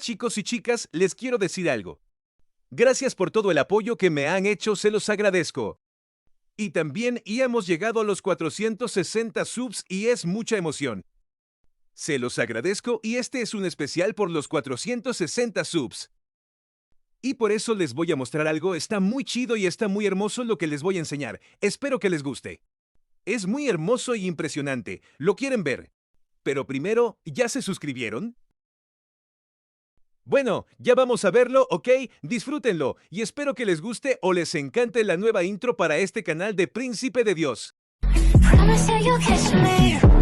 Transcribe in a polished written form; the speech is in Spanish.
chicos y chicas, les quiero decir algo. Gracias por todo el apoyo que me han hecho, se los agradezco. Y también hemos llegado a los 460 subs y es mucha emoción. Se los agradezco y este es un especial por los 460 subs. Y por eso les voy a mostrar algo, está muy chido y está muy hermoso lo que les voy a enseñar. Espero que les guste. Es muy hermoso y impresionante, ¿lo quieren ver? Pero primero, ¿ya se suscribieron? Bueno, ya vamos a verlo, ¿ok? Disfrútenlo y espero que les guste o les encante la nueva intro para este canal de Príncipe de Dios. Promise that you'll kiss me.